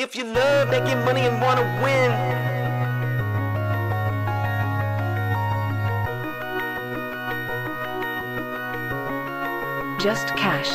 If you love making money and wanna win, Just cash.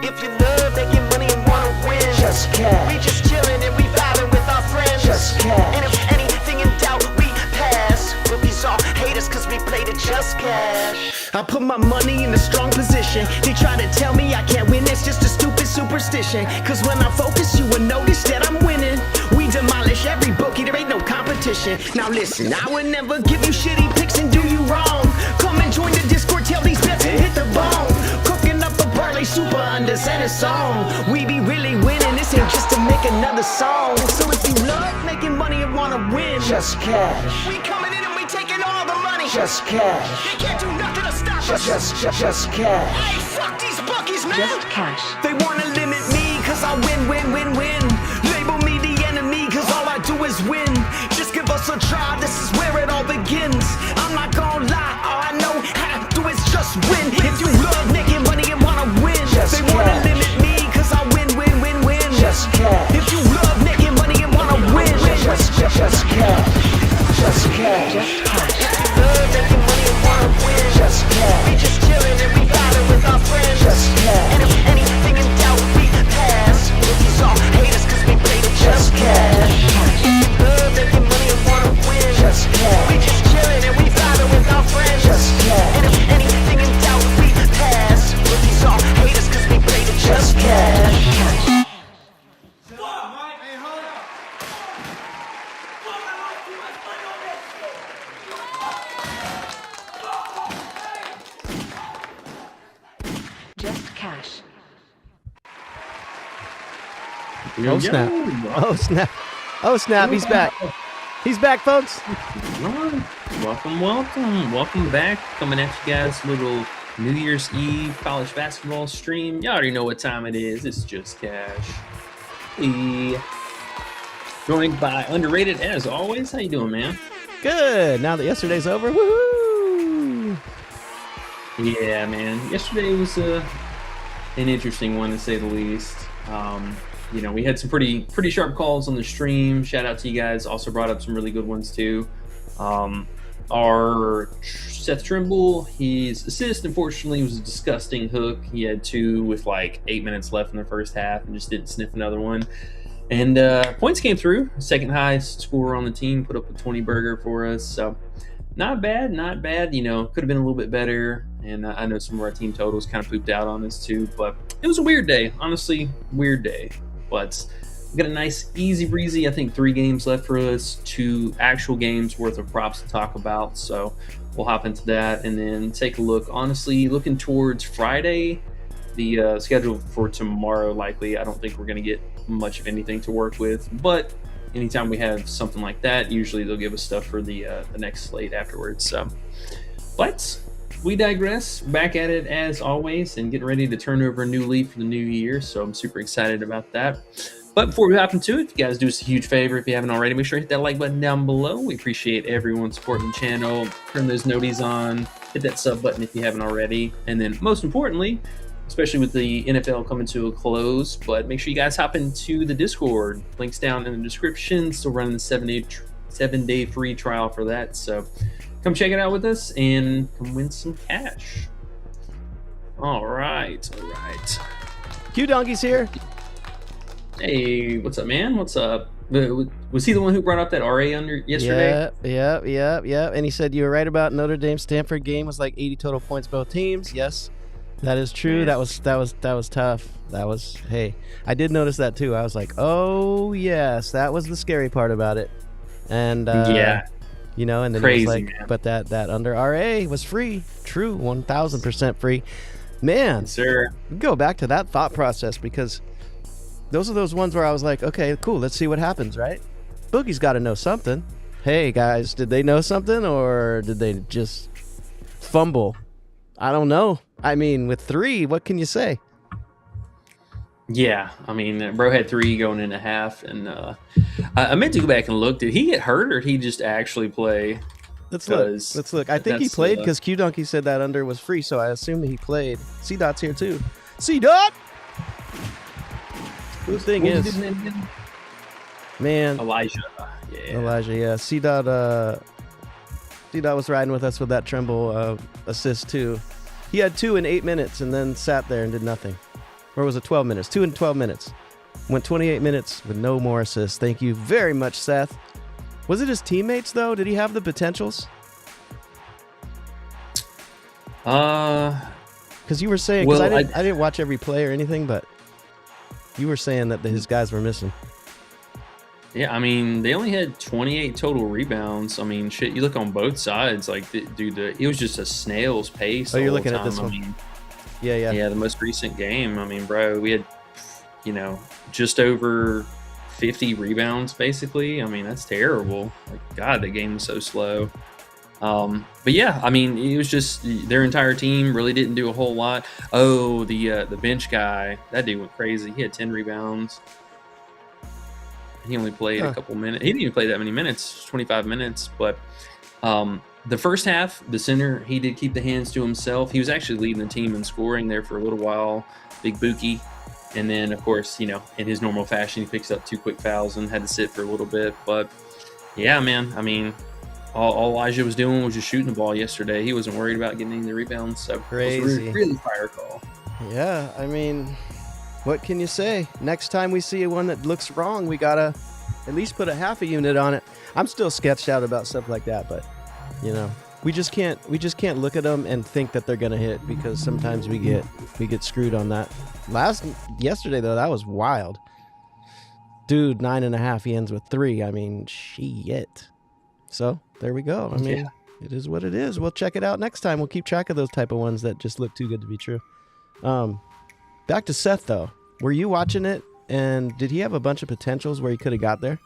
if you love making money and wanna win, Just cash. we just chillin' and we vibing with our friends. Just cash. And if anything in doubt, we pass. Rookies all hate us cause we played it just cash. I put my money in a strong position. They try to tell me I can't win, it's just a stupid superstition. Cause when I focus, you will notice that I'm winning. We demolish every bookie, there ain't no competition. Now listen, I would never give you shitty picks and do you wrong. Come and join the Discord, tell these bets and hit the bone. Cooking up a parlay super unders and a song. We be really winning, this ain't just to make another song. So if you love making money and wanna win, just cash. We coming in and we taking all the money. Just cash. They can't do nothing to stop us. Just cash. Hey, fuck these bookies, man. Just cash. They wanna limit me cause I win. Label me the enemy cause all I do is win. Just give us a try, this is where it all begins. I'm not gonna lie, all I know how to do is just win. If you love making money and wanna win, they wanna limit me cause I win. Just cash. If you love making money and wanna win, just cash. Just cash. Just cash. Love making money and wanna win. Just cash. We just chillin' and we vibing with our friends. Just cash. And if anything in doubt, we pass. Rookies all hate us cause we played it just cash. Love making money and wanna win. Just cash. We just chillin' and we vibing with our friends. Just cash. And if anything in doubt, we pass. Rookies all hate us cause we played it just cash. Just cash. Oh snap. Oh snap. Oh snap, he's back. He's back, folks. Welcome back. Coming at you guys, little New Year's Eve college basketball stream. You already know what time it is. It's Just Cash. Joined by Underrated as always. How you doing, man? Good. Now that yesterday's over, woohoo! Yeah, man. Yesterday was an interesting one to say the least. We had some pretty sharp calls on the stream. Shout out to you guys. Also brought up some really good ones too. Our Seth Trimble, his assist, unfortunately, was a disgusting hook. He had two with like 8 minutes left in the first half and just didn't sniff another one. And points came through. Second highest scorer on the team, put up a 20 burger for us. So not bad. Could have been a little bit better. And I know some of our team totals kind of pooped out on us too. But it was a weird day. Honestly, weird day. But we got a nice easy breezy, I think 3 games left for us, 2 actual games worth of props to talk about. So we'll hop into that and then take a look. Honestly, looking towards Friday, the schedule for tomorrow, likely, I don't think we're going to get much of anything to work with. But anytime we have something like that, usually they'll give us stuff for the next slate afterwards. So, but we digress. Back at it as always and getting ready to turn over a new leaf for the new year. So I'm super excited about that. But before we hop into it, if you guys do us a huge favor, if you haven't already, make sure to hit that like button down below. We appreciate everyone supporting the channel. Turn those noties on. Hit that sub button if you haven't already. And then most importantly, especially with the NFL coming to a close, but make sure you guys hop into the Discord. Links down in the description. Still running the 7-day free trial for that. So come check it out with us and come win some cash. All right. Q Donkey's here. Hey, what's up, man? What's up? Was he the one who brought up that RA under yesterday? Yeah. And he said you were right about Notre Dame Stanford game was like 80 total points both teams. Yes, that is true. Yes. That was tough. Hey, I did notice that too. I was like, oh yes, that was the scary part about it. And yeah. And then Crazy, it was like, man. but that under RA was free. True, 1,000% free. Man, Yes, sir. go back to that thought process because those are those ones where I was like, okay, cool, let's see what happens, right? Boogie's got to know something. Hey, guys, did they know something or did they just fumble? I don't know. I mean, with 3, what can you say? Yeah, I mean, bro had 3 going in a half, and I meant to go back and look. Did he get hurt or did he just actually play? Let's look. I think he played because Q Donkey said that under was free, so I assume that he played. C Dot's here too. C Dot. The thing is, Man, Elijah. Yeah. Elijah, yeah. C-Dot was riding with us with that Trimble assist too. He had 2 in 8 minutes and then sat there and did nothing. Or was it 12 minutes? 2 in 12 minutes. Went 28 minutes with no more assists. Thank you very much, Seth. Was it his teammates though? Did he have the potentials? Because you were saying, because Well, I didn't watch every play or anything, but you were saying that his guys were missing. Yeah, I mean, they only had 28 total rebounds. I mean, shit, you look on both sides, like, dude, it was just a snail's pace. Oh, you're the whole looking at time. this one. I mean, Yeah. the most recent game. I mean, bro, we had, just over 50 rebounds, basically. I mean, that's terrible. Like, God, that game was so slow. But yeah, I mean, it was just their entire team really didn't do a whole lot. Oh, the bench guy, that dude went crazy. He had 10 rebounds. He only played a couple minutes. He didn't even play that many minutes, 25 minutes. But the first half, the center, he did keep the hands to himself. He was actually leading the team in scoring there for a little while. Big Buki. And then, of course, in his normal fashion, he picks up 2 quick fouls and had to sit for a little bit. But yeah, man, I mean, all Elijah was doing was just shooting the ball yesterday. He wasn't worried about getting any of the rebounds. So Crazy. It was a really fire call. Yeah, I mean, what can you say? Next time we see one that looks wrong, we gotta at least put a half a unit on it. I'm still sketched out about stuff like that, but we just can't look at them and think that they're gonna hit, because sometimes we get screwed on that. Yesterday though, that was wild. Dude, 9.5, he ends with 3. I mean, shit. So there we go. I mean, It is what it is. We'll check it out next time. We'll keep track of those type of ones that just look too good to be true. Back to Seth though. Were you watching it, and did he have a bunch of potentials where he could have got there?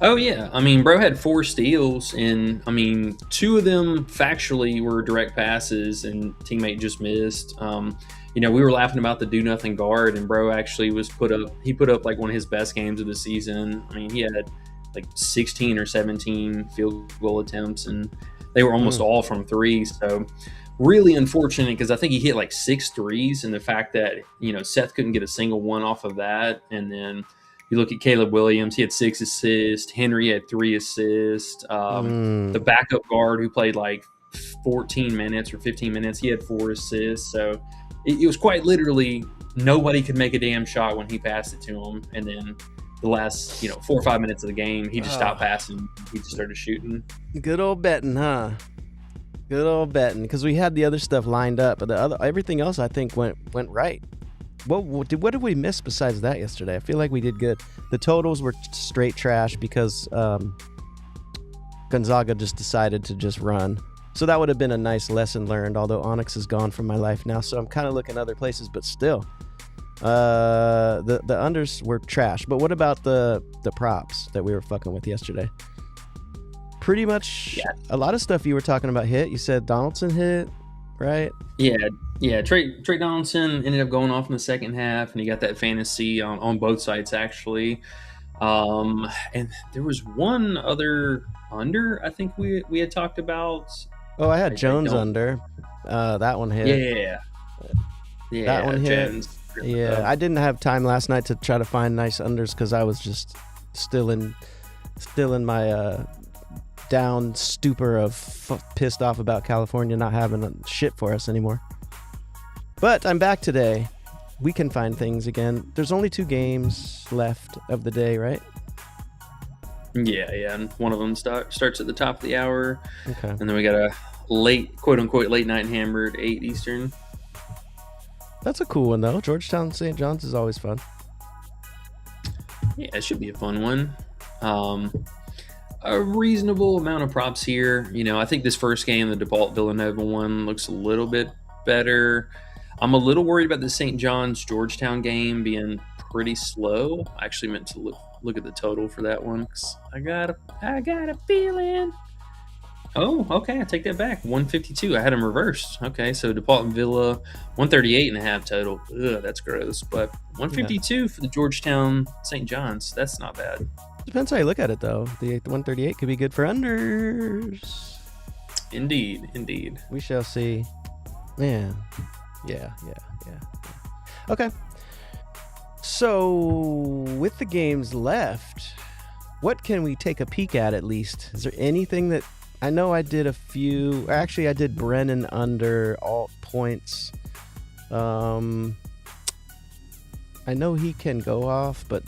Oh yeah, I mean, bro had 4 steals, and I mean, 2 of them factually were direct passes, and teammate just missed. We were laughing about the do nothing guard, and bro actually put up like one of his best games of the season. I mean, he had like 16 or 17 field goal attempts, and they were almost all from 3. So really unfortunate, because I think he hit like 6 threes, and the fact that Seth couldn't get a single one off of that. And then you look at Caleb Williams, he had 6 assists. Henry had 3 assists. The backup guard who played like 14 minutes or 15 minutes, he had 4 assists. So it was quite literally nobody could make a damn shot when he passed it to him. And then the last 4 or 5 minutes of the game, he just stopped passing. He just started shooting. Good old betting, huh? Good old betting, because we had the other stuff lined up, but everything else I think went right. What did we miss besides that yesterday? I feel like we did good. The totals were straight trash because Gonzaga just decided to just run. So that would have been a nice lesson learned, although Onyx is gone from my life now, so I'm kind of looking other places, but still. The unders were trash. But what about the props that we were fucking with yesterday? Pretty much a lot of stuff you were talking about hit. You said Donaldson hit, right? Yeah. Trey Donaldson ended up going off in the second half, and he got that fantasy on both sides actually. And there was one other under I think we had talked about. Oh, I had Jones under. That one hit. Yeah. That one hit. Jones. Yeah, I didn't have time last night to try to find nice unders because I was just still in my down stupor of pissed off about California not having shit for us anymore. But I'm back today. We can find things again. There's only 2 games left of the day, right? Yeah, and one of them starts at the top of the hour. Okay. And then we got a late, quote-unquote, late night hammer at 8 Eastern. That's a cool one, though. Georgetown St. John's is always fun. Yeah, it should be a fun one. A reasonable amount of props here. I think this first game, the DePaul Villanova one, looks a little bit better. I'm a little worried about the St. John's Georgetown game being pretty slow. I actually meant to look at the total for that one, 'cause I got a feeling. Oh, okay, I take that back. 152. I had them reversed. Okay, so DePaul and Villa, 138.5 total. Ugh, that's gross. But 152 for the Georgetown St. John's. That's not bad. Depends how you look at it, though. The 138 could be good for unders. Indeed. We shall see. Man. Yeah. Okay. So, with the games left, what can we take a peek at least? Is there anything that I know I did a few? Actually, I did Brennan under alt points. I know he can go off, but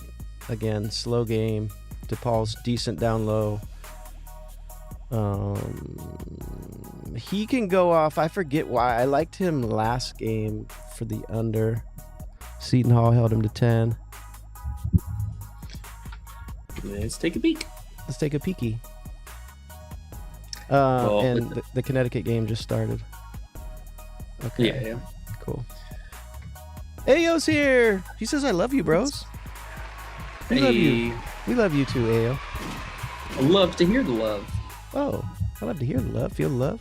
again, slow game. DePaul's decent down low. He can go off. I forget why. I liked him last game for the under. Seton Hall held him to 10. Let's take a peek. Let's take a peeky. Well, and the Connecticut game just started. Okay. Yeah. Cool. Ayo's here. He says, I love you, bros. We love you. We love you too, Ayo. I love to hear the love. Oh, I love to hear the love. Feel the love.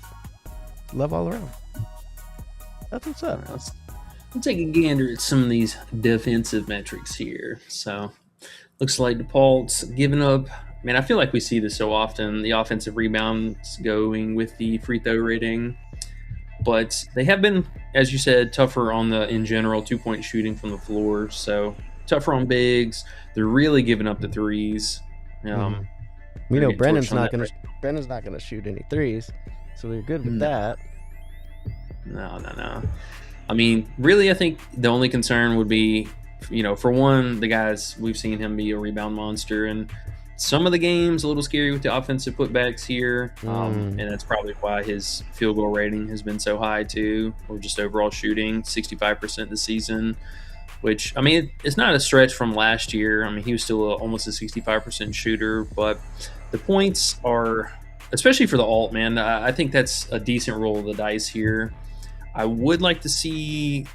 Love all around. That's what's up. Let's take a gander at some of these defensive metrics here. So, looks like DePaul's giving up. Man, I feel like we see this so often. The offensive rebounds going with the free throw rating. But they have been, as you said, tougher on the, in general, 2-point shooting from the floor. So, tougher on bigs. They're really giving up the threes. We know Brennan's not gonna shoot any threes, so they're good with that. No. I mean, really, I think the only concern would be, for one, the guys, we've seen him be a rebound monster, and some of the games a little scary with the offensive putbacks here, and that's probably why his field goal rating has been so high too, or just overall shooting, 65% this season. Which, I mean, it's not a stretch from last year. I mean, he was still almost a 65% shooter, but the points are, especially for the alt, man, I think that's a decent roll of the dice here. I would like to see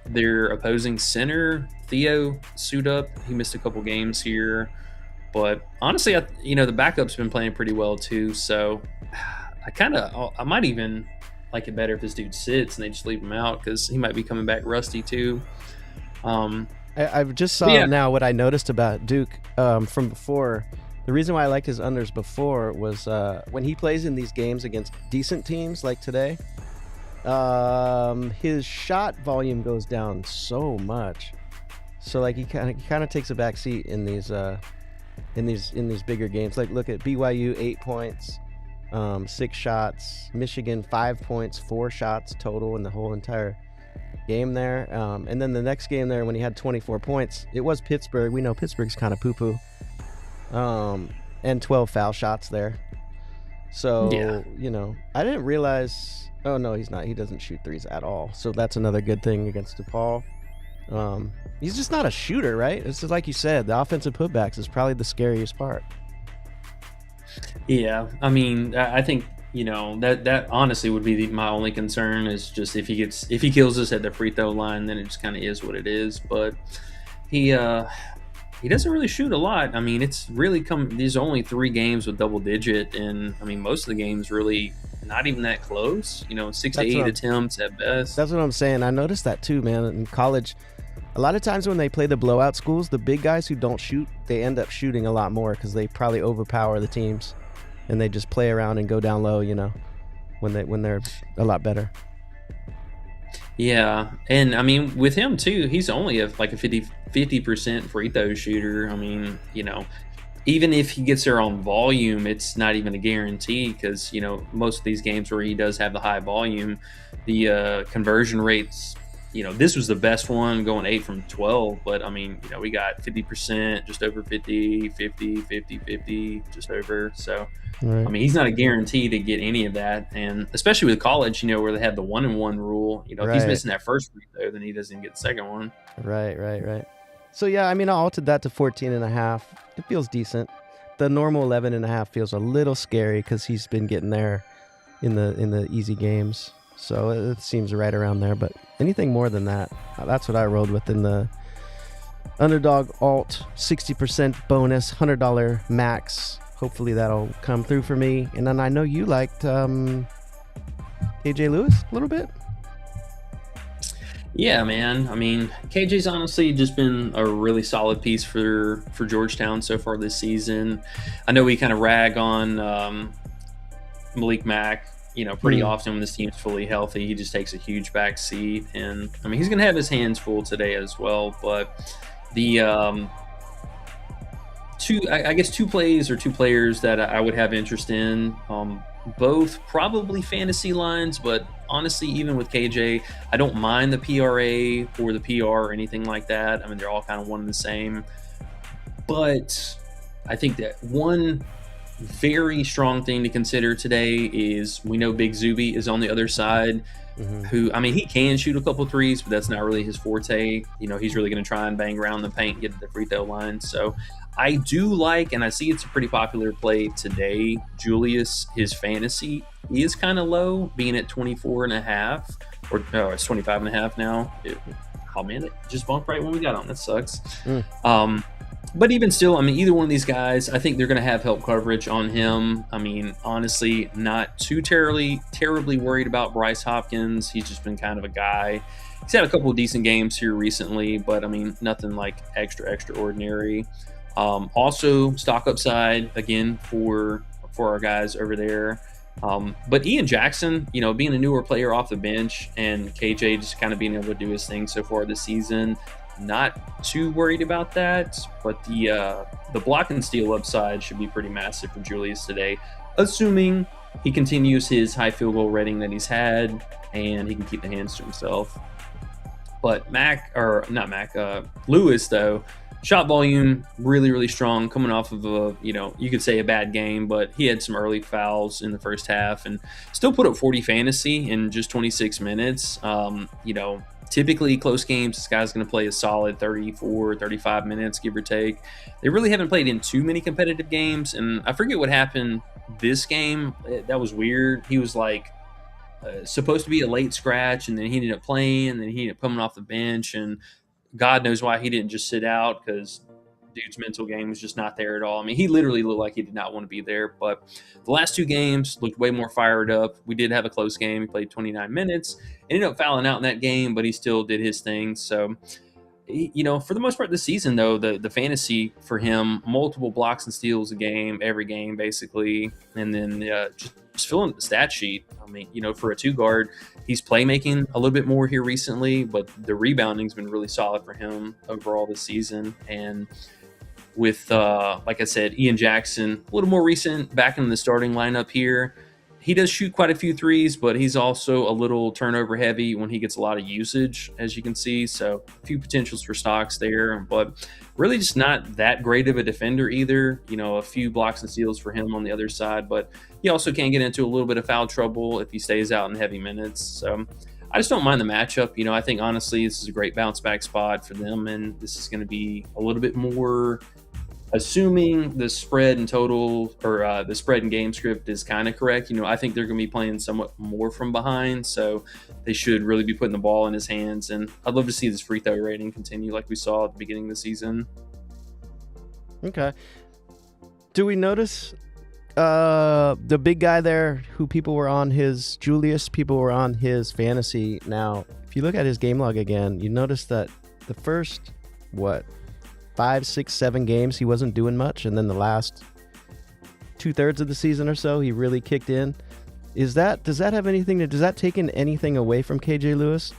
their opposing center, Theo, suit up. He missed a couple games here, but honestly, the backup's been playing pretty well too, so I might even like it better if this dude sits and they just leave him out because he might be coming back rusty too. I just saw now what I noticed about Duke from before. The reason why I liked his unders before was when he plays in these games against decent teams like today, his shot volume goes down so much. So like he kind of takes a back seat in these bigger games. Like look at BYU, 8 points, 6 shots. Michigan, 5 points, 4 shots total in the whole entire game there, and then the next game there when he had 24 points, it was Pittsburgh. We know Pittsburgh's kind of poo-poo, and 12 foul shots there. So I didn't realize. Oh no, he's not. He doesn't shoot threes at all. So that's another good thing against DePaul. He's just not a shooter, right? It's just like you said, the offensive putbacks is probably the scariest part. Yeah, I mean, I think. That honestly would be my only concern is just if he kills us at the free throw line, then it just kind of is what it is. But he doesn't really shoot a lot. I mean, it's really these are only 3 games with double digit, and I mean most of the games really not even that close. 6 to 8 attempts at best. That's what I'm saying. I noticed that too, man. In college, a lot of times when they play the blowout schools, the big guys who don't shoot, they end up shooting a lot more because they probably overpower the teams. And they just play around and go down low, when they're a lot better. Yeah, and I mean with him too, he's only a 50% free throw shooter. I mean, even if he gets there on volume, it's not even a guarantee because most of these games where he does have the high volume, the conversion rates. This was the best one going 8 from 12, but I mean, we got 50%, just over 50, 50, just over. So, right. I mean, he's not a guarantee to get any of that. And especially with college, where they have the 1-and-1 rule, if he's missing that first free throw, then he doesn't even get the second one. Right. So, yeah, I mean, I altered that to 14.5. It feels decent. The normal 11.5 feels a little scary because he's been getting there in the easy games. So it seems right around there, but anything more than that, that's what I rolled with in the Underdog alt, 60% bonus, $100 max. Hopefully that'll come through for me. And then I know you liked KJ Lewis a little bit. Yeah, man. I mean, KJ's honestly just been a really solid piece for Georgetown so far this season. I know we kind of rag on Malik Mack, pretty often when this team's fully healthy. He just takes a huge back seat. And, I mean, he's going to have his hands full today as well. But, The I guess two plays or two players that I would have interest in. Both probably fantasy lines, but honestly, even with KJ, I don't mind the PRA or the PR or anything like that. I mean, they're all kind of one and the same. But I think that one very strong thing to consider today is we know Big Zuby is on the other side. Who, I mean, he can shoot a couple threes, but that's not really his forte. He's really going to try and bang around the paint, get to the free throw line. So I do like, and I see it's a pretty popular play today. Julius, his fantasy is kind of low, being at 24 and a half, or no, it's 25 and a half now. Oh man, it just bumped right when we got on. That sucks. But even still, I mean, either one of these guys, I think they're going to have help coverage on him. I mean, honestly, not too terribly worried about Bryce Hopkins. He's just been kind of a guy. He's had a couple of decent games here recently, but I mean, nothing like extraordinary. Also, stock upside again for our guys over there. But Ian Jackson, being a newer player off the bench, and KJ just kind of being able to do his thing so far this season. Not too worried about that, but the block and steal upside should be pretty massive for Julius today, assuming he continues his high field goal rating that he's had and he can keep the hands to himself. But Lewis, though, shot volume really, really strong, coming off of you could say a bad game, but he had some early fouls in the first half and still put up 40 fantasy in just 26 minutes. Typically, close games, this guy's going to play a solid 34, 35 minutes, give or take. They really haven't played in too many competitive games, and I forget what happened this game. That was weird. He was supposed to be a late scratch, and then he ended up playing, and then he ended up coming off the bench, and God knows why he didn't just sit out, because dude's mental game was just not there at all. I mean, he literally looked like he did not want to be there, but the last two games looked way more fired up. We did have a close game. He played 29 minutes, ended up fouling out in that game, but he still did his thing. So, for the most part this season, though, the fantasy for him, multiple blocks and steals a game, every game basically, and then just filling the stat sheet. I mean, for a two guard, he's playmaking a little bit more here recently, but the rebounding's been really solid for him overall this season. And with, like I said, Ian Jackson, a little more recent, back in the starting lineup here. He does shoot quite a few threes, but he's also a little turnover heavy when he gets a lot of usage, as you can see. So a few potentials for stocks there, but really just not that great of a defender either. A few blocks and steals for him on the other side, but he also can get into a little bit of foul trouble if he stays out in heavy minutes. So I just don't mind the matchup. I think honestly this is a great bounce back spot for them, and this is going to be a little bit more, assuming the spread and total, or the spread and game script is kind of correct. I think they're going to be playing somewhat more from behind, so they should really be putting the ball in his hands. And I'd love to see this free throw rating continue like we saw at the beginning of the season. Okay. Do we notice the big guy there who people were on his fantasy? Now, if you look at his game log again, you notice that the first, 5, 6, 7 games, he wasn't doing much. And then the last 2/3 of the season or so, he really kicked in. Does that take in anything away from KJ Lewis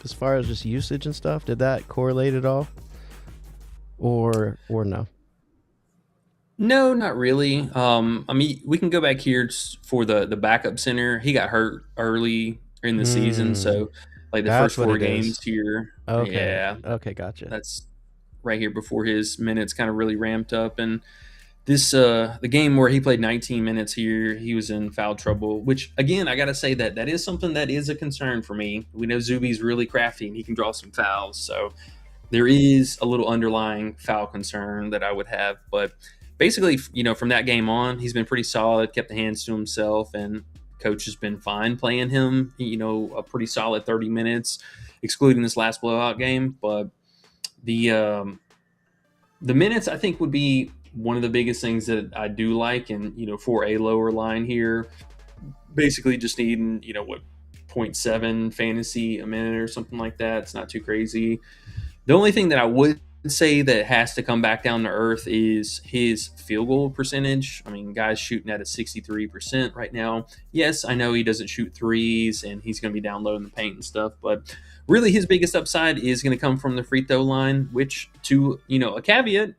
as far as just usage and stuff? Did that correlate at all? Or no? No, not really. I mean, we can go back here for the backup center. He got hurt early in the season, so like the first 4 games here. Okay. Yeah. Okay, gotcha. That's right here before his minutes kind of really ramped up. And this the game where he played 19 minutes here, he was in foul trouble, which again, I got to say that is something that is a concern for me. We know Zuby's really crafty and he can draw some fouls. So there is a little underlying foul concern that I would have. But basically, from that game on, he's been pretty solid, kept the hands to himself, and coach has been fine playing him, a pretty solid 30 minutes, excluding this last blowout game. But the minutes, I think, would be one of the biggest things that I do like. And, for a lower line here, basically just needing, 0.7 fantasy a minute or something like that. It's not too crazy. The only thing that I would say that has to come back down to earth is his field goal percentage. I mean, guys shooting at a 63% right now. Yes, I know he doesn't shoot threes and he's going to be down low in the paint and stuff, but really his biggest upside is going to come from the free throw line, which to, a caveat,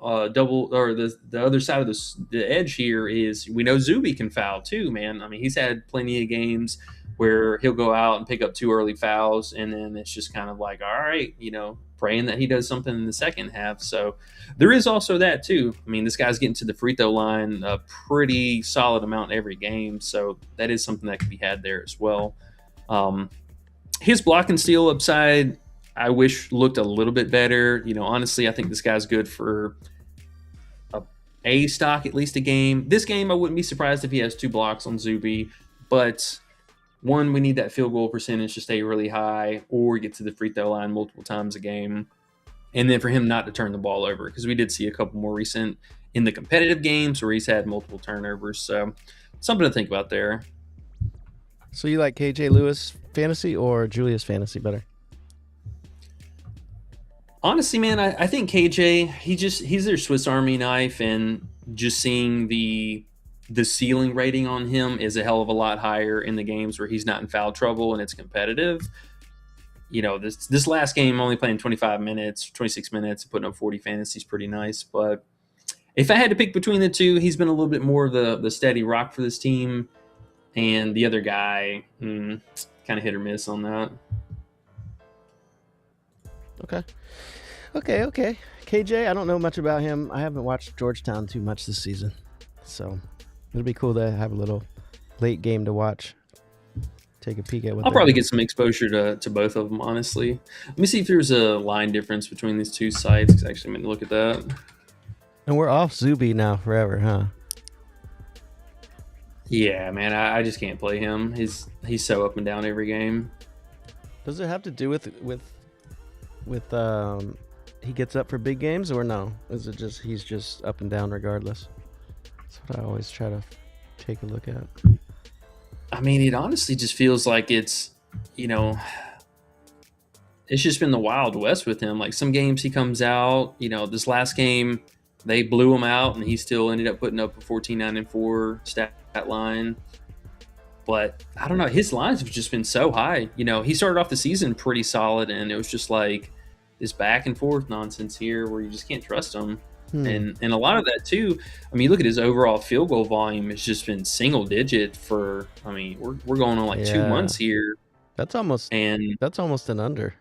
double or the other side of the edge here is we know Zuby can foul too, man. I mean, he's had plenty of games where he'll go out and pick up 2 early fouls, and then it's just kind of like, all right, praying that he does something in the second half. So there is also that too. I mean, this guy's getting to the free throw line a pretty solid amount every game, so that is something that can be had there as well. His block and steal upside, I wish looked a little bit better. Honestly, I think this guy's good for a stock, at least a game. This game, I wouldn't be surprised if he has 2 blocks on Zuby, but one, we need that field goal percentage to stay really high or get to the free throw line multiple times a game. And then for him not to turn the ball over, because we did see a couple more recent in the competitive games where he's had multiple turnovers. So something to think about there. So you like KJ Lewis fantasy or Julius fantasy better? Honestly, man, I think KJ, he's their Swiss Army knife, and just seeing the ceiling rating on him is a hell of a lot higher in the games where he's not in foul trouble and it's competitive. This last game, only playing 25 minutes, 26 minutes, putting up 40 fantasy is pretty nice. But if I had to pick between the two, he's been a little bit more of the steady rock for this team. And the other guy, kind of hit or miss on that. Okay. KJ, I don't know much about him. I haven't watched Georgetown too much this season. So it'll be cool to have a little late game to watch. Take a peek at what I'll probably get some exposure to both of them, honestly. Let me see if there's a line difference between these two sites, because I actually meant to look at that. And we're off Zuby now forever, huh? Yeah, man, I just can't play him. He's so up and down every game. Does it have to do with he gets up for big games, or no? Is it just he's just up and down regardless? That's what I always try to take a look at. I mean, it honestly just feels like it's just been the Wild West with him. Like some games he comes out, this last game they blew him out and he still ended up putting up a 14-9-4 stat line. But I don't know, his lines have just been so high. He started off the season pretty solid, and it was just like this back and forth nonsense here where you just can't trust him. And a lot of that too. I mean, look at his overall field goal volume. It's just been single digit for. I mean, we're going on like 2 months here. That's almost an under.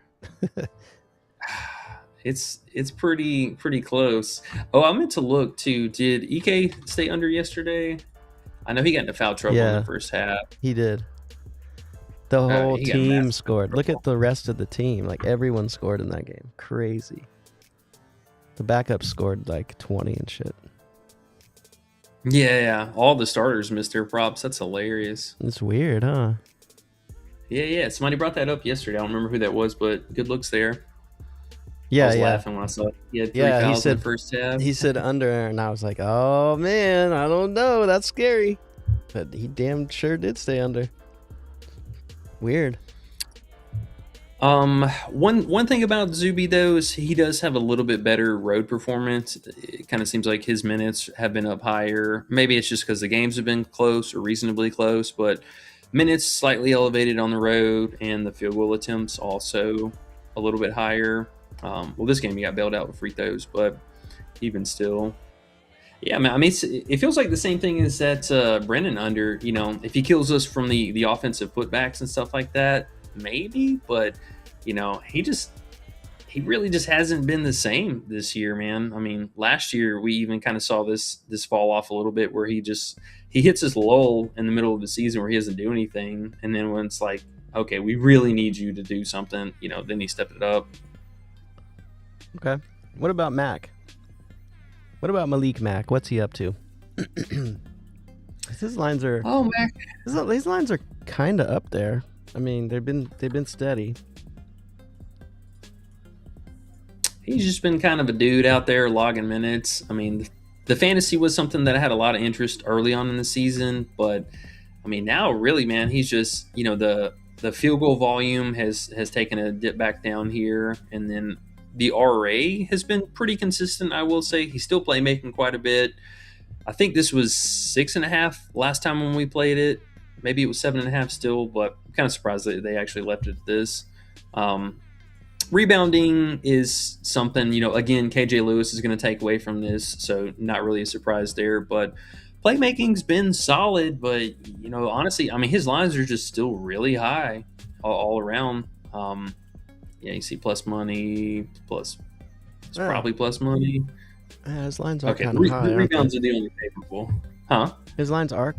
It's pretty close. Oh, I meant to look too. Did Ike stay under yesterday? I know he got into foul trouble in the first half. He did. The whole team scored. Look at the rest of the team. Like everyone scored in that game. Crazy. The backup scored like 20 and shit. Yeah. All the starters missed their props. That's hilarious. It's weird, huh? Yeah. Somebody brought that up yesterday. I don't remember who that was, but good looks there. Yeah, I was laughing when I saw it. He had 3 fouls in the first half. He said under, and I was like, oh, man, I don't know. That's scary. But he damn sure did stay under. Weird. One thing about Zuby though is he does have a little bit better road performance. It kind of seems like his minutes have been up higher. Maybe it's just because the games have been close or reasonably close, but minutes slightly elevated on the road, and the field goal attempts also a little bit higher. Well, this game he got bailed out with free throws, but even still, yeah, man. I mean, it feels like the same thing as that Brennan under. If he kills us from the offensive putbacks and stuff like that, maybe, but he really just hasn't been the same this year, man. I mean, last year we even kind of saw this fall off a little bit where he hits this lull in the middle of the season where he doesn't do anything, and then when it's like, okay, we really need you to do something, then he stepped it up. Okay. What about Mac? What about Malik Mack? What's he up to? His lines are Mac. These lines are kind of up there. I mean, they've been steady. He's just been kind of a dude out there logging minutes. I mean, the fantasy was something that I had a lot of interest early on in the season, but I mean, now really, man, he's just, the field goal volume has taken a dip back down here, and then The RA has been pretty consistent, I will say. He's still playmaking quite a bit. I think this was 6.5 last time when we played it. Maybe it was 7.5 still, but I'm kind of surprised that they actually left it at this. Rebounding is something, again, KJ Lewis is going to take away from this, so not really a surprise there. But playmaking's been solid, but, honestly, I mean, his lines are just still really high all around. You see plus money, plus, it's probably plus money. His lines are Okay, kind of high. the rebounds are the only favorable. Huh? His lines are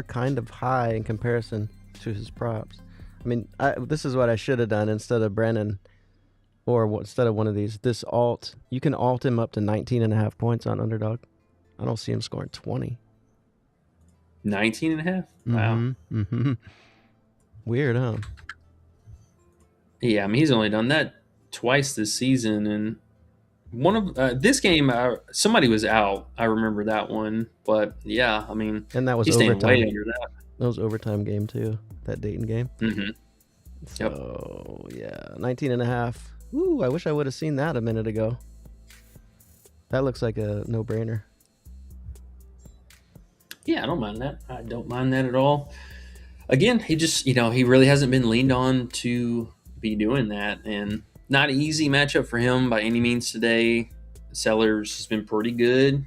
kind of high in comparison to his props. I mean, this is what I should have done instead of Brennan, or instead of one of these. This alt, you can alt him up to 19.5 points on Underdog. I don't see him scoring 20. 19.5? Wow. Mm-hmm. Weird, huh? Yeah, I mean, he's only done that twice this season, and one of this game, somebody was out. I remember that one, but yeah, I mean, And that was he's staying overtime. way under that. That was overtime game too. That Dayton game. Mm-hmm. So yeah, 19.5. Ooh, I wish I would have seen that a minute ago. That looks like a no-brainer. Yeah, I don't mind that. I don't mind that at all. Again, he just, he really hasn't been leaned on to be doing that, and not an easy matchup for him by any means today. Sellers has been pretty good,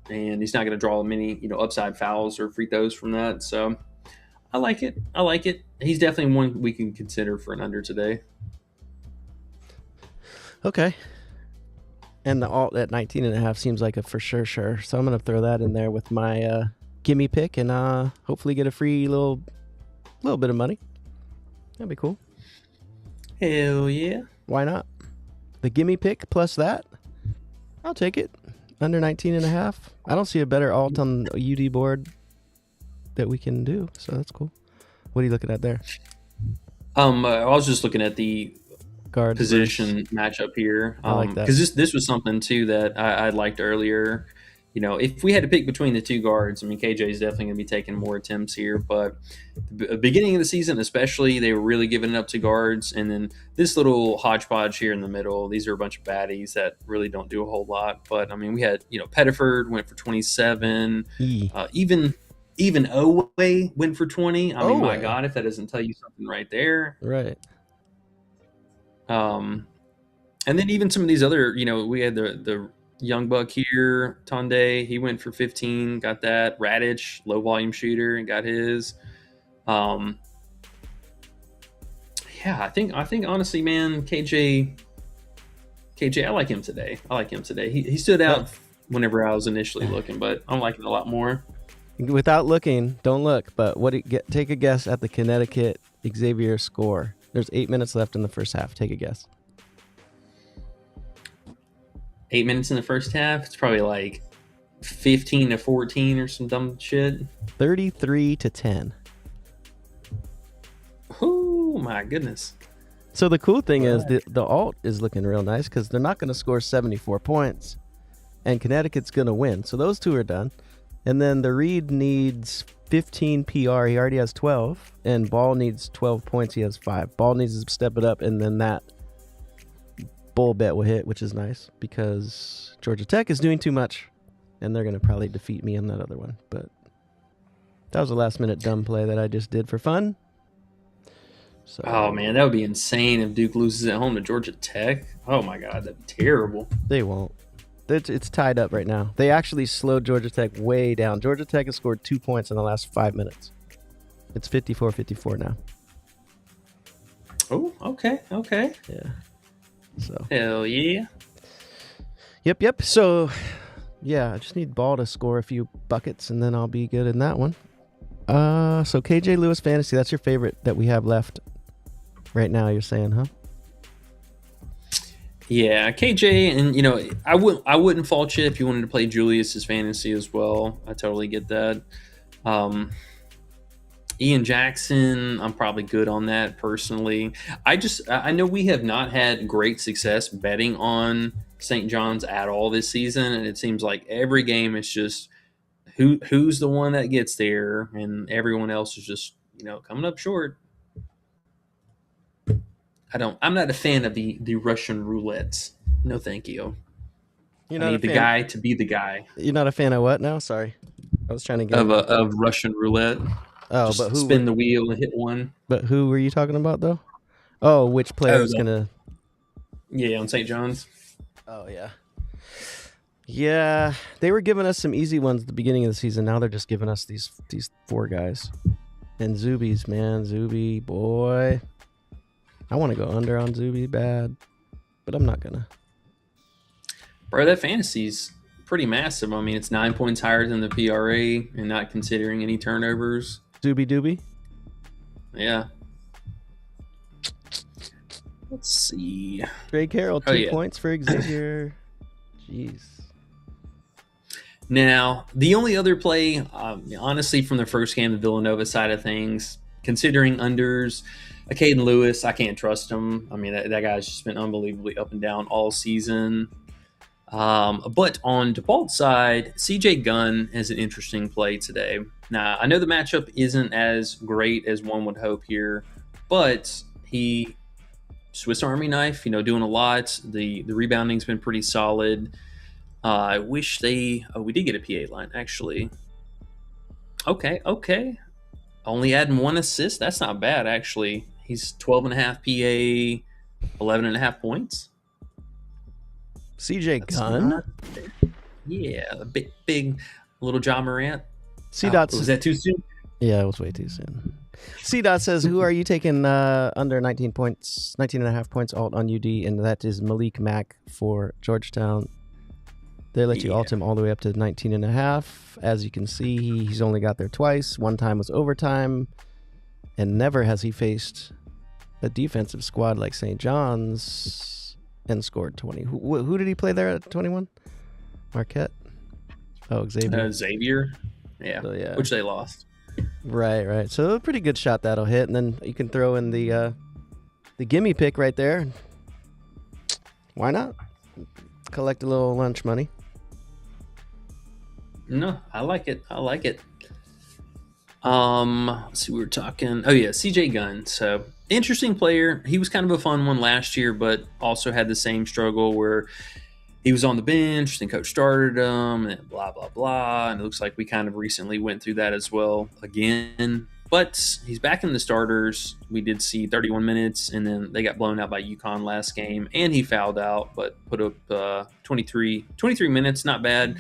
and he's not going to draw many, upside fouls or free throws from that. So I like it. He's definitely one we can consider for an under today. Okay. And the alt at 19.5 seems like a for sure. So I'm going to throw that in there with my gimme pick and hopefully get a free little bit of money. That'd be cool. Hell yeah. Why not? The gimme pick plus that, I'll take it. Under 19.5. I don't see a better alt on the UD board that we can do, so that's cool. What are you looking at there? I was just looking at the Guard position matchup here. I like that. Because this was something too that I liked earlier. If we had to pick between the two guards, I mean, KJ is definitely going to be taking more attempts here. But the beginning of the season, especially, they were really giving it up to guards. And then this little hodgepodge here in the middle, these are a bunch of baddies that really don't do a whole lot. But, I mean, we had, Pettiford went for 27. Even Owe went for 20. I mean, my God, if that doesn't tell you something right there. Right. And then even some of these other, we had the young buck here, Tonde, he went for 15, got that. Radich, low volume shooter, and got his. Yeah, I think honestly, man, KJ, I like him today. He stood out whenever I was initially looking, but I'm liking it a lot more. Without looking, don't look, but take a guess at the Connecticut Xavier score. There's 8 minutes left in the first half. Take a guess. 8 minutes in the first half. It's probably like 15-14 or some dumb shit. 33-10. Oh my goodness. So the cool thing is the alt is looking real nice because they're not going to score 74 points, and Connecticut's going to win. So those two are done. And then the Reed needs 15 PR. He already has 12. And Ball needs 12 points. He has 5. Ball needs to step it up, and then that bull bet will hit, which is nice because Georgia Tech is doing too much, and they're going to probably defeat me in that other one. But that was a last-minute dumb play that I just did for fun. So, oh, man, that would be insane if Duke loses at home to Georgia Tech. Oh, my God, that'd be terrible. They won't. It's tied up right now. They actually slowed Georgia Tech way down. Georgia Tech has scored 2 points in the last 5 minutes. It's 54-54 now. Oh, okay. Yeah. So. Hell yeah. Yep. So, yeah, I just need Ball to score a few buckets, and then I'll be good in that one. So KJ Lewis Fantasy, that's your favorite that we have left right now, you're saying, huh? Yeah, KJ, and I wouldn't fault you if you wanted to play Julius's fantasy as well. I totally get that. Ian Jackson, I'm probably good on that personally. I know we have not had great success betting on St. John's at all this season, and it seems like every game is just who's the one that gets there, and everyone else is just coming up short. I'm not a fan of the Russian roulettes. No, thank you. You're I not a need the fan. guy to be the guy You're not a fan of what now? Sorry, I was trying to get. of Russian roulette. Oh, Just but who? spin the wheel and hit one. But who were you talking about though? Oh, which player is the- gonna? Yeah, on St. John's. Oh yeah. Yeah, they were giving us some easy ones at the beginning of the season. Now they're just giving us these 4 guys. And Zuby's, man, Zuby, boy. I want to go under on Zuby bad, but I'm not gonna. Bro, that fantasy's pretty massive. I mean, it's 9 points higher than the PRA and not considering any turnovers. Zuby Dooby. Yeah. Let's see. Greg Carroll, 2 yeah. points for Xavier. Jeez. Now, the only other play, honestly, from the first game, the Villanova side of things, considering unders, Caden Lewis, I can't trust him. I mean, that guy's just been unbelievably up and down all season. But on DePault's side, CJ Gunn is an interesting play today. Now, I know the matchup isn't as great as one would hope here, but he Swiss Army knife, doing a lot. The rebounding's been pretty solid. I wish we did get a PA line, actually. Okay. Only adding 1 assist. That's not bad, actually. He's 12.5 PA, 11.5 points. CJ That's Gunn? Yeah, the big little John Morant. C-Dot Was that too soon? Yeah, it was way too soon. C-Dot says, who are you taking under 19 points, 19.5 points alt on UD? And that is Malik Mack for Georgetown. They let you alt him all the way up to 19.5. As you can see, he's only got there twice. One time was overtime. And never has he faced a defensive squad like St. John's and scored 20. Who did he play there at 21? Marquette? Oh, Xavier. Xavier. Yeah. So, yeah. Which they lost. Right. So a pretty good shot that'll hit. And then you can throw in the gimme pick right there. Why not? Collect a little lunch money. No, I like it. Let's see, we were talking. Oh yeah, CJ Gunn. So interesting player. He was kind of a fun one last year, but also had the same struggle where he was on the bench, then coach started him, and blah blah blah. And it looks like we kind of recently went through that as well again. But he's back in the starters. We did see 31 minutes, and then they got blown out by UConn last game, and he fouled out, but put up 23 minutes. Not bad.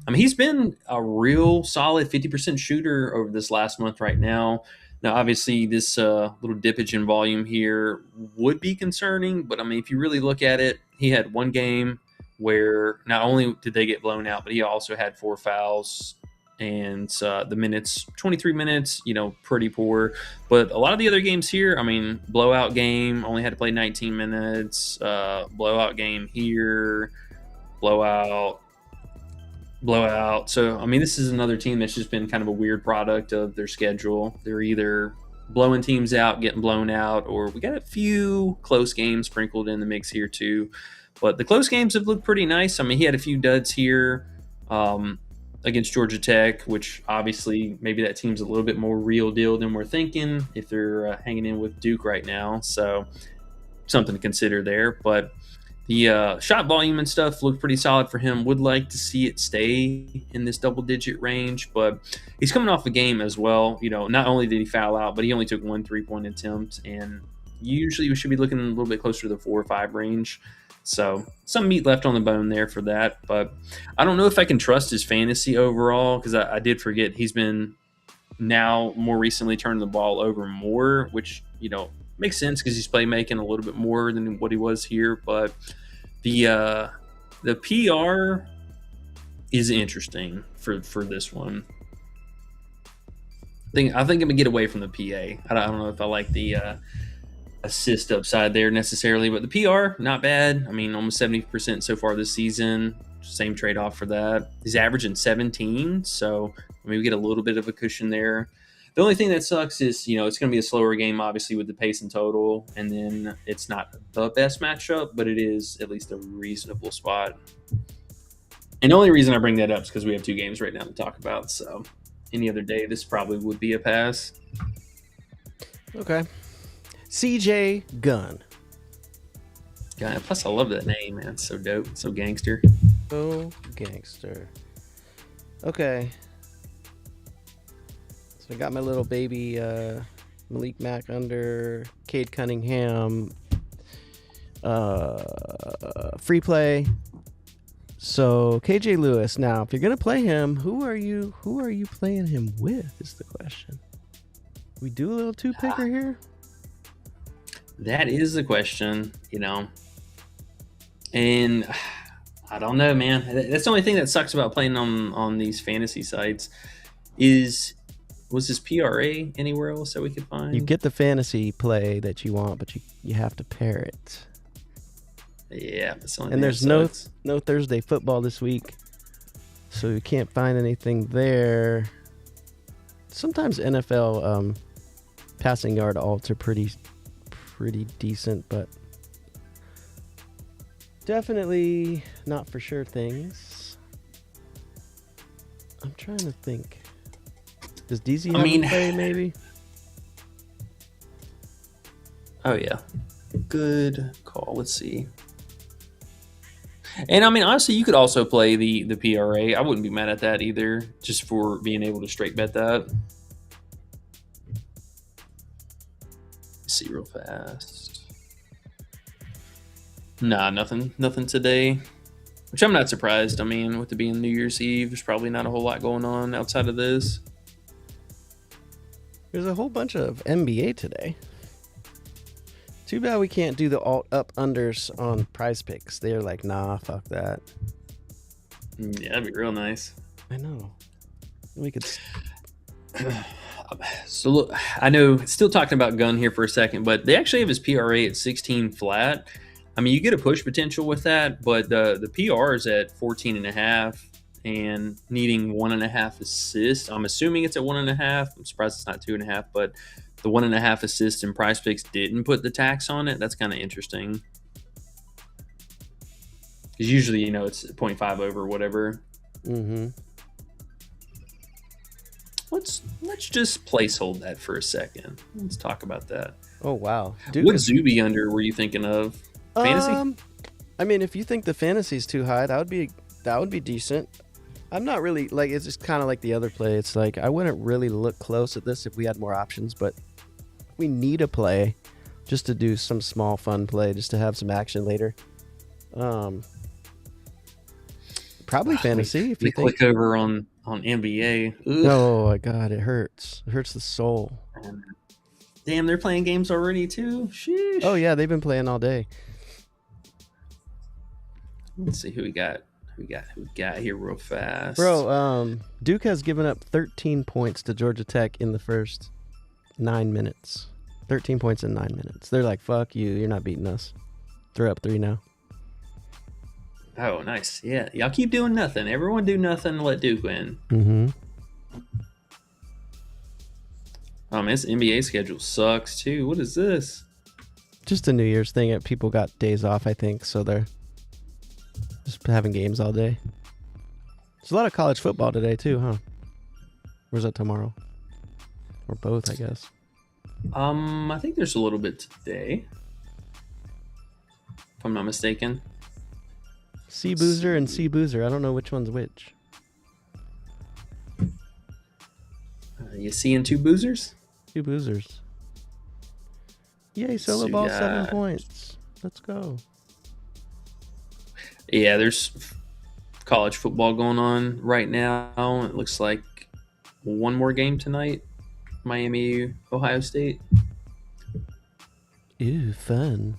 I mean, he's been a real solid 50% shooter over this last month right now. Now, obviously, this little dippage in volume here would be concerning, but I mean, if you really look at it, he had one game where not only did they get blown out, but he also had 4 fouls. And the minutes, 23 minutes, pretty poor. But a lot of the other games here, I mean, blowout game, only had to play 19 minutes. Blowout game here, blowout. So, I mean, this is another team that's just been kind of a weird product of their schedule. They're either blowing teams out, getting blown out, or we got a few close games sprinkled in the mix here too. But the close games have looked pretty nice. I mean, he had a few duds here. Against Georgia Tech, which obviously maybe that team's a little bit more real deal than we're thinking if they're hanging in with Duke right now. So something to consider there. But the shot volume and stuff looked pretty solid for him. Would like to see it stay in this double-digit range, but he's coming off a game as well. Not only did he foul out, but he only took 1 3-point attempt, and usually we should be looking a little bit closer to the 4 or 5 range. So some meat left on the bone there for that. But I don't know if I can trust his fantasy overall because I did forget he's been now more recently turning the ball over more, which, makes sense because he's playmaking a little bit more than what he was here. But the PR is interesting for this one. I think I'm going to get away from the PA. I don't know if I like the assist upside there necessarily, but the PR not bad. I mean, almost 70% so far this season. Same trade-off for that. He's averaging 17, so I mean we get a little bit of a cushion there. The only thing that sucks is it's going to be a slower game, obviously, with the pace and total, and then it's not the best matchup, but it is at least a reasonable spot. And the only reason I bring that up is because we have 2 games right now to talk about. So any other day, this probably would be a pass. Okay. CJ Gunn. Yeah, plus I love that name, man. It's so dope, so gangster. Oh, gangster. Okay. So I got my little baby Malik Mack under, Cade Cunningham, free play. So KJ Lewis. Now, if you're gonna play him, who are you playing him with? Is the question. We do a little two picker here. That is the question, and I don't know, man. That's the only thing that sucks about playing on these fantasy sites was his PRA anywhere else that we could find? You get the fantasy play that you want, but you have to pair it. Yeah, that's the only and thing there's that sucks. no Thursday football this week, so you can't find anything there. Sometimes NFL passing yard alts are pretty decent, but definitely not for sure things. I'm trying to think. Does DZ have a play maybe? Oh yeah, good call. Let's see. And I mean, honestly, you could also play the PRA. I wouldn't be mad at that either, just for being able to straight bet that. Let's see real fast. Nah, nothing today. Which I'm not surprised. I mean, with it being New Year's Eve, there's probably not a whole lot going on outside of this. There's a whole bunch of NBA today. Too bad we can't do the alt up unders on Prizepicks. They're like, nah, fuck that. Yeah, that'd be real nice. I know. We could. So look, I know, still talking about Gunn here for a second, but they actually have his PRA at 16 flat. I mean, you get a push potential with that, but the PR is at 14.5 and needing 1.5 assists. I'm assuming it's at 1.5. I'm surprised it's not 2.5, but the 1.5 assists in Prizepicks didn't put the tax on it. That's kind of interesting. Because usually, it's 0.5 over or whatever. Mm-hmm. Let's just placehold that for a second. Let's talk about that. Oh wow! What Zuby under were you thinking of? Fantasy? I mean, if you think the fantasy's too high, that would be decent. I'm not really like, it's just kind of like the other play. It's like I wouldn't really look close at this if we had more options, but we need a play just to do some small fun play, just to have some action later. Probably fantasy. If you click over on NBA. Ugh. Oh my god, it hurts. It hurts the soul. Damn, they're playing games already too. Sheesh. Oh yeah, they've been playing all day. Let's see who we got. Who we got here real fast. Bro, Duke has given up 13 points to Georgia Tech in the first 9 minutes. 13 points in 9 minutes. They're like, fuck you, you're not beating us. They're up 3 now. Oh, nice. Yeah, y'all keep doing nothing. Everyone do nothing. Let Duke win. Mm-hmm. Oh man, this NBA schedule sucks too. What is this? Just a New Year's thing. People got days off, I think, so they're just having games all day. There's a lot of college football today too, huh? Or is that tomorrow? Or both, I guess. I think there's a little bit today, if I'm not mistaken. C-Boozer and C-Boozer. I don't know which one's which. You seeing 2 boozers? 2 boozers. Yay, solo ball 7 points. Let's go. Yeah, there's college football going on right now. It looks like one more game tonight. Miami, Ohio State. Ew, fun.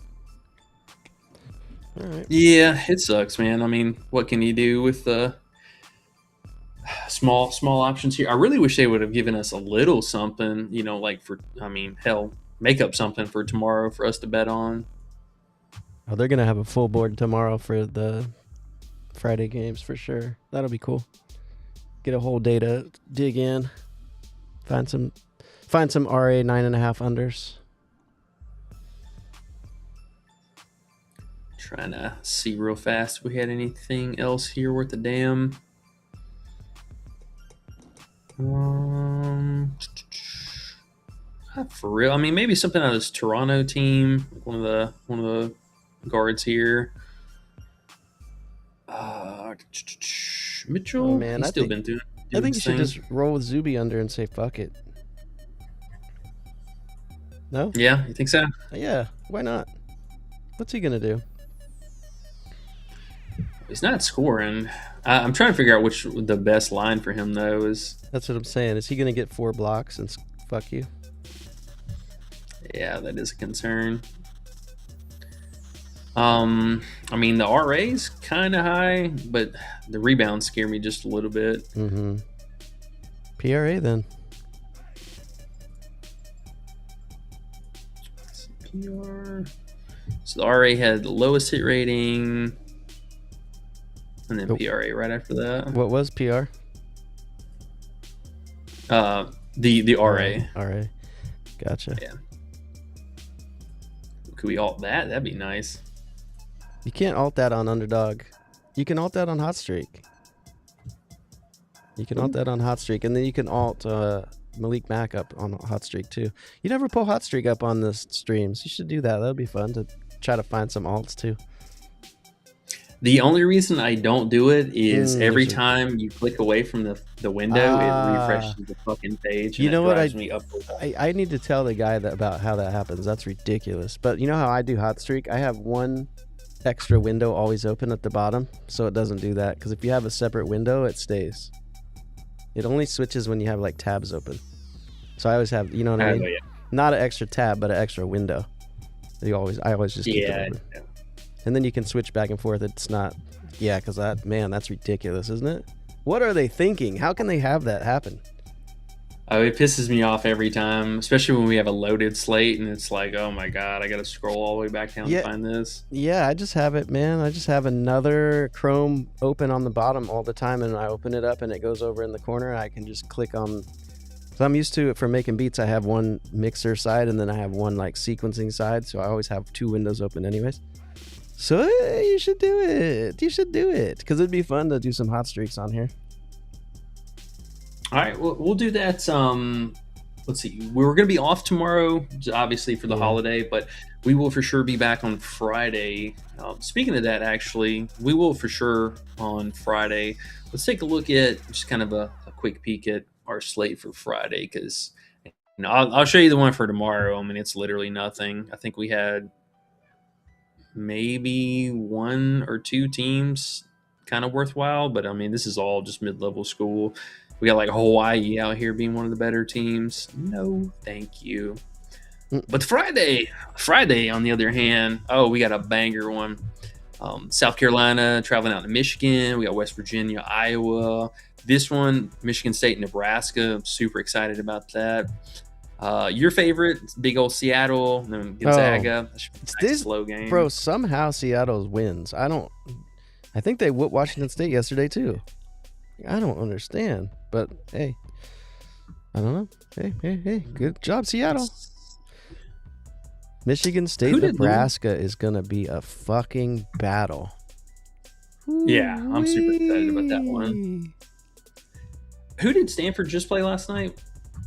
All right. Yeah, it sucks, man. I mean, what can you do with the small options here? I really wish they would have given us a little something, make up something for tomorrow for us to bet on. Oh, they're going to have a full board tomorrow for the Friday games for sure. That'll be cool. Get a whole day to dig in. Find some RA 9.5 unders. Trying to see real fast if we had anything else here worth a damn. Not for real. I mean, maybe something out of this Toronto team, one of the guards here. Mitchell, Oh, man, he's I still think- been doing I think you his should thing. just roll with Zuby under and say fuck it. No? Yeah, you think so? Yeah, why not? What's he gonna do? He's not scoring. I'm trying to figure out which the best line for him though is. That's what I'm saying. Is he gonna get 4 blocks and fuck you? Yeah, that is a concern. I mean the RA's kind of high, but the rebounds scare me just a little bit. Mm-hmm. PRA then. PR. So the RA had the lowest hit rating, and then Nope. PRA right after that. What was PR? The RA. RA. Gotcha. Yeah. Could we alt that? That'd be nice. You can't alt that on Underdog. You can alt that on Hot Streak. You can alt that on Hot Streak, and then you can alt Malik Mack up on Hot Streak too. You never pull Hot Streak up on the streams. You should do that. That would be fun to try to find some alts too. The only reason I don't do it is every there's a- time you click away from the window, it refreshes the fucking page. And You know it what drives me up the wall. I need to tell the guy about how that happens. That's ridiculous. But you know how I do Hot Streak? I have one extra window always open at the bottom, so it doesn't do that. Because if you have a separate window, it stays. It only switches when you have like tabs open. So I always have, you know what I mean? Yeah. Not an extra tab, but an extra window. I always just keep it open. Yeah. And then you can switch back and forth. It's not, yeah, because that's ridiculous, isn't it? What are they thinking? How can they have that happen? Oh, it pisses me off every time, especially when we have a loaded slate and it's like, oh my god, I got to scroll all the way back down Yeah. to find this. Yeah, I just have it, man. I just have another Chrome open on the bottom all the time, and I open it up and it goes over in the corner. I can just click on. So I'm used to it for making beats. I have one mixer side and then I have one like sequencing side. So I always have 2 windows open, anyways. So you should do it. You should do it because it'd be fun to do some hot streaks on here. All right, we'll do that. Let's see. We're going to be off tomorrow, obviously for the holiday, but we will for sure be back on Friday. Speaking of that, actually, we will for sure on Friday. Let's take a look at just kind of a quick peek at our slate for Friday because I'll show you the one for tomorrow. I mean, it's literally nothing. I think we had maybe 1 or 2 teams kind of worthwhile, but I mean, this is all just mid-level school. We got like Hawaii out here being one of the better teams. No, thank you. But Friday, on the other hand, we got a banger one. South Carolina traveling out to Michigan. We got West Virginia, Iowa. This one, Michigan State, Nebraska. I'm super excited about that. Your favorite, big old Seattle, and then Gonzaga. That should be a nice slow game. Bro, somehow Seattle wins. I think they whooped Washington State yesterday too. I don't understand, but hey, I don't know. Hey, good job, Seattle. Michigan State, Nebraska is gonna be a fucking battle. Yeah, I'm super excited about that one. Who did Stanford just play last night?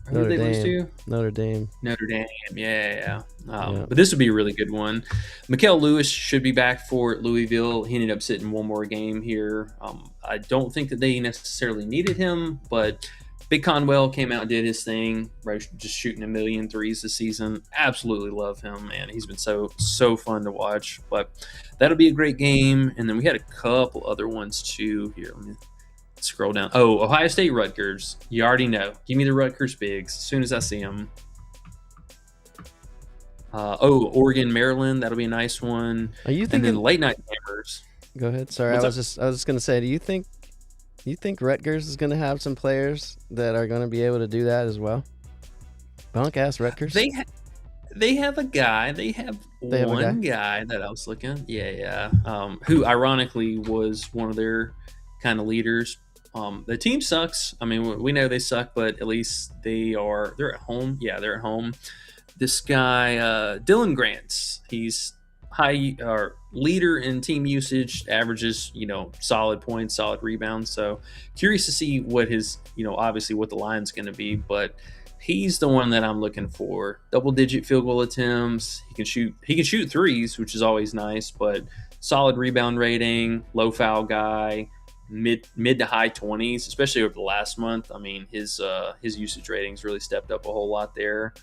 Who did they lose to? Notre Dame. Notre Dame. Yeah. But this would be a really good one. Mikael Lewis should be back for Louisville. He ended up sitting one more game here. I don't think that they necessarily needed him, but Big Conwell came out and did his thing, right? Just shooting 1,000,000 threes this season. Absolutely love him, man. He's been so fun to watch. But that'll be a great game. And then we had a couple other ones too. Here, let me scroll down. Oh, Ohio State, Rutgers. You already know. Give me the Rutgers bigs as soon as I see them. Oregon, Maryland. That'll be a nice one. Are you and thinking? then late night hammers. Go ahead. Sorry, I was just gonna say. Do you think Rutgers is gonna have some players that are gonna be able to do that as well? Bunk ass Rutgers. They have a guy. They have one guy that I was looking. Yeah. Who ironically was one of their kind of leaders. The team sucks. I mean, we know they suck, but at least they're at home. Yeah, they're at home. This guy, Dylan Grants, he's leader in team usage, averages, solid points, solid rebounds. So curious to see what his, obviously what the line's going to be, but He's the one that I'm looking for. Double-digit field goal attempts. He can shoot. He can shoot threes, which is always nice. But solid rebound rating, low foul guy, mid to high 20s, especially over the last month. I mean, his usage ratings really stepped up a whole lot there.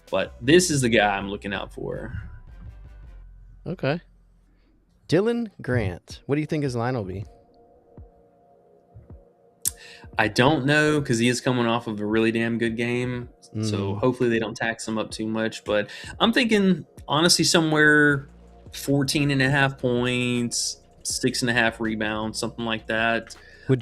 But this is the guy I'm looking out for. Okay. Dylan Grant. What do you think his line will be? I don't know because he is coming off of a really damn good game. So hopefully they don't tax him up too much. But I'm thinking, honestly, somewhere 14.5 points, 6.5 rebounds, something like that.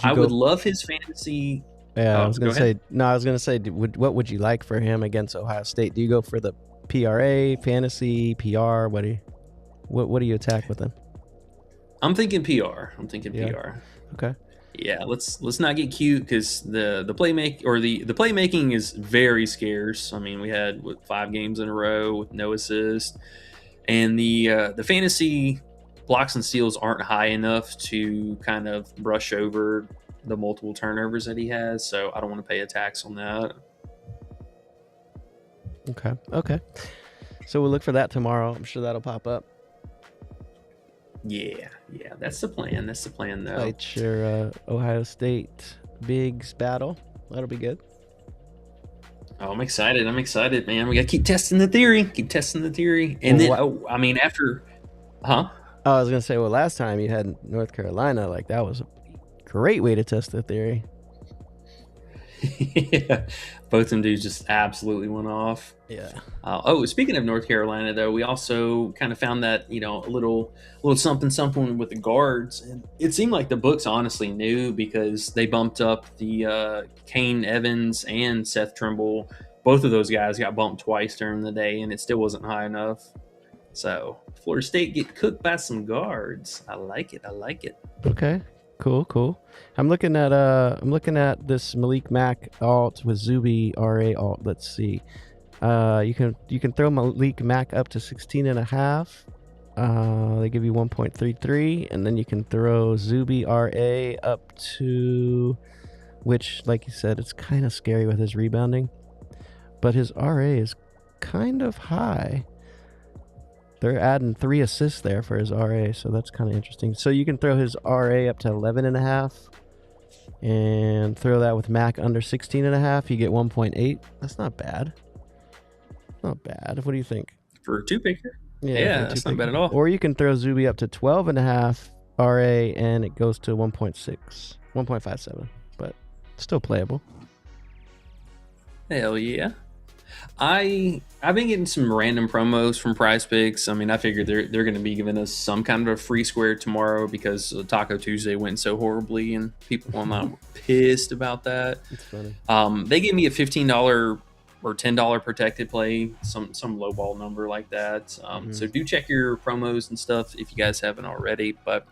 I would love his fantasy. Yeah, I was going to say, what would you like for him against Ohio State? Do you go for the PRA, fantasy, PR? What do you attack with him? I'm thinking PR. PR. Okay. Yeah, let's not get cute because the playmaking is very scarce. I mean, we had 5 games in a row with no assist, and the fantasy blocks and steals aren't high enough to kind of brush over the multiple turnovers that he has. So I don't want to pay a tax on that. Okay. So we'll look for that tomorrow. I'm sure that'll pop up. Yeah, that's the plan. Though. Fight your Ohio State Bigs battle. That'll be good. Oh, I'm excited, man. We got to keep testing the theory. And then, after... Huh? I was going to say, last time you had North Carolina, like that was a great way to test the theory. Yeah, both of them dudes just absolutely went off. Yeah. Speaking of North Carolina, though, we also kind of found that a little something with the guards, and it seemed like the books honestly knew because they bumped up the Kane Evans and Seth Trimble. Both of those guys got bumped twice during the day, and it still wasn't high enough. So Florida State get cooked by some guards. I like it. Okay. Cool. I'm looking at this Malik Mack alt with Zuby RA alt. Let's see. You can throw Malik Mack up to 16.5. They give you 1.33, and then you can throw Zuby RA up to, which, like you said, it's kind of scary with his rebounding, but his RA is kind of high. They're adding 3 assists there for his RA, so that's kind of interesting. So you can throw his RA up to 11.5 and throw that with Mac under 16.5. You get 1.8. That's not bad. What do you think? For a 2-picker? Yeah, that's not bad at all. Or you can throw Zuby up to 12.5 RA and it goes to 1.57, but still playable. Hell yeah. I've been getting some random promos from Prizepicks. I mean, I figured they're going to be giving us some kind of a free square tomorrow because Taco Tuesday went so horribly, and people online were pissed about that. It's funny. They gave me a $15 or $10 protected play, some low ball number like that. So do check your promos and stuff if you guys haven't already. But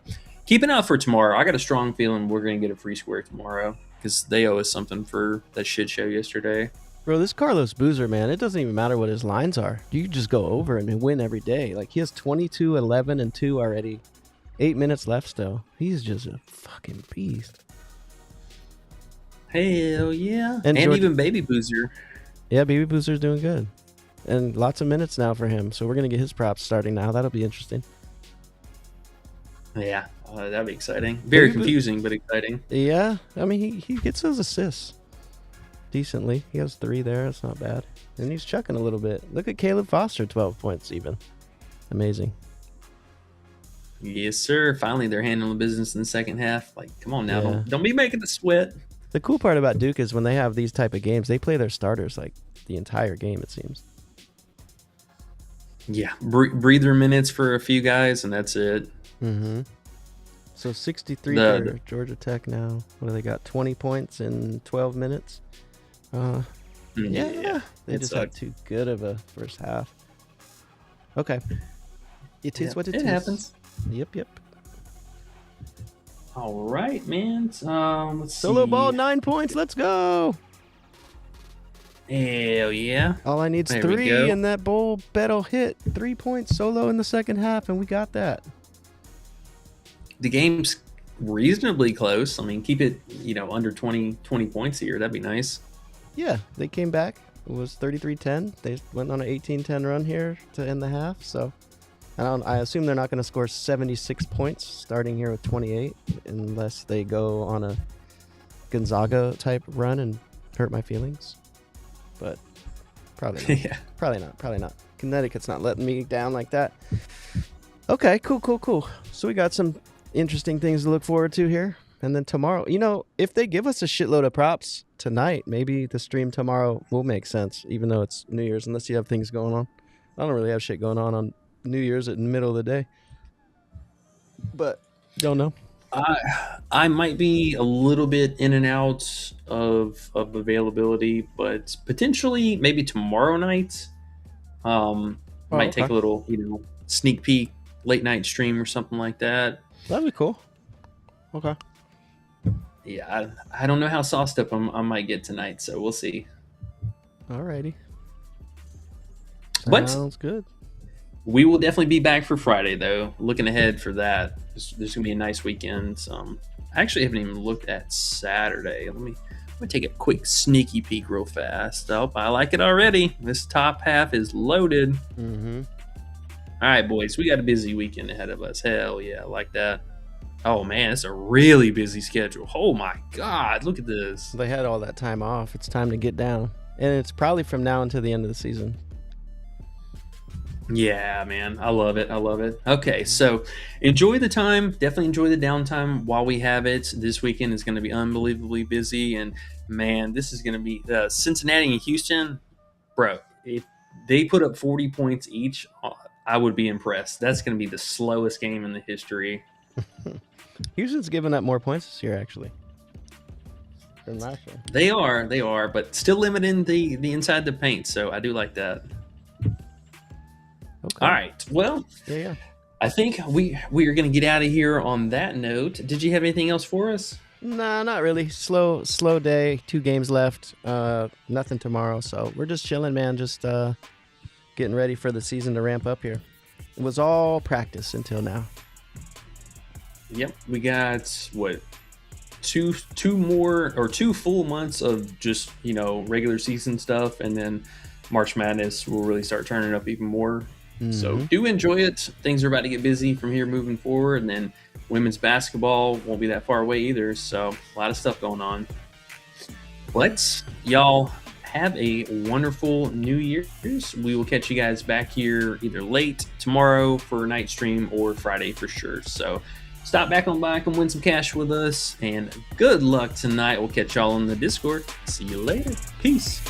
keep an eye out for tomorrow. I got a strong feeling we're going to get a free square tomorrow because they owe us something for that shit show yesterday. Bro, this Carlos Boozer, man, it doesn't even matter what his lines are. You just go over and win every day. Like, he has 22, 11, and 2 already. 8 minutes left still. He's just a fucking beast. Hell yeah. And even Baby Boozer. Yeah, Baby Boozer's doing good. And lots of minutes now for him. So we're going to get his props starting now. That'll be interesting. Yeah, that'd be exciting. Very confusing, but exciting. Yeah, I mean, he gets those assists decently. He has 3 there. That's not bad. And he's chucking a little bit. Look at Caleb Foster, 12 points even. Amazing. Yes, sir. Finally, they're handling business in the second half. Like, come on now. Don't be making the sweat. The cool part about Duke is when they have these type of games, they play their starters like the entire game, it seems. Yeah. Breather minutes for a few guys, and that's it. Mm-hmm. So 63 for Georgia Tech now. What do they got? 20 points in 12 minutes? Yeah. They just had too good of a first half. Okay. It is what it is. It happens. Yep. All right, man. Let's Solo see. ball, 9 points. Let's go. Hell yeah. All I need is 3, and that bowl bet'll hit. 3 points solo in the second half, and we got that. The game's reasonably close. I mean, keep it, under 20 points here. That'd be nice. Yeah, they came back. was 33-10. They went on an 18-10 run here to end the half. So I assume they're not going to score 76 points starting here with 28 unless they go on a Gonzaga type run and hurt my feelings. But probably not. Yeah. Probably not. Connecticut's not letting me down like that. Okay, cool. So we got some interesting things to look forward to here. And then tomorrow, if they give us a shitload of props tonight, maybe the stream tomorrow will make sense, even though it's New Year's, unless you have things going on. I don't really have shit going on New Year's in the middle of the day. But don't know. I might be a little bit in and out of availability, but potentially maybe tomorrow night. Might take a little, sneak peek, late night stream or something like that. That'd be cool. Okay. Yeah, I don't know how sauced up I might get tonight, so we'll see. Alrighty. But sounds good. We will definitely be back for Friday, though. Looking ahead for that. There's going to be a nice weekend. I actually haven't even looked at Saturday. Let me take a quick sneaky peek real fast. Oh, I like it already. This top half is loaded. Mm-hmm. All right, boys. We got a busy weekend ahead of us. Hell yeah, I like that. Oh, man, it's a really busy schedule. Oh, my God. Look at this. They had all that time off. It's time to get down. And it's probably from now until the end of the season. Yeah, man. I love it. Okay, so enjoy the time. Definitely enjoy the downtime while we have it. This weekend is going to be unbelievably busy. And, man, this is going to be Cincinnati and Houston. Bro, if they put up 40 points each, I would be impressed. That's going to be the slowest game in the history. Houston's given up more points this year, actually, than last year. They are, but still limiting the inside the paint. So I do like that. Okay. All right. Well, yeah. I think we are going to get out of here on that note. Did you have anything else for us? Nah, not really. Slow day. 2 games left. Nothing tomorrow. So we're just chilling, man. Just getting ready for the season to ramp up here. It was all practice until now. Yep. We got two full months of just, regular season stuff, and then March Madness will really start turning up even more. Mm-hmm. So do enjoy it. Things are about to get busy from here moving forward, and then women's basketball won't be that far away either. So a lot of stuff going on. Let's y'all have a wonderful New Year's. We will catch you guys back here either late tomorrow for a night stream or Friday for sure. So stop back and win some cash with us, and good luck tonight. We'll catch y'all in the Discord. See you later. Peace.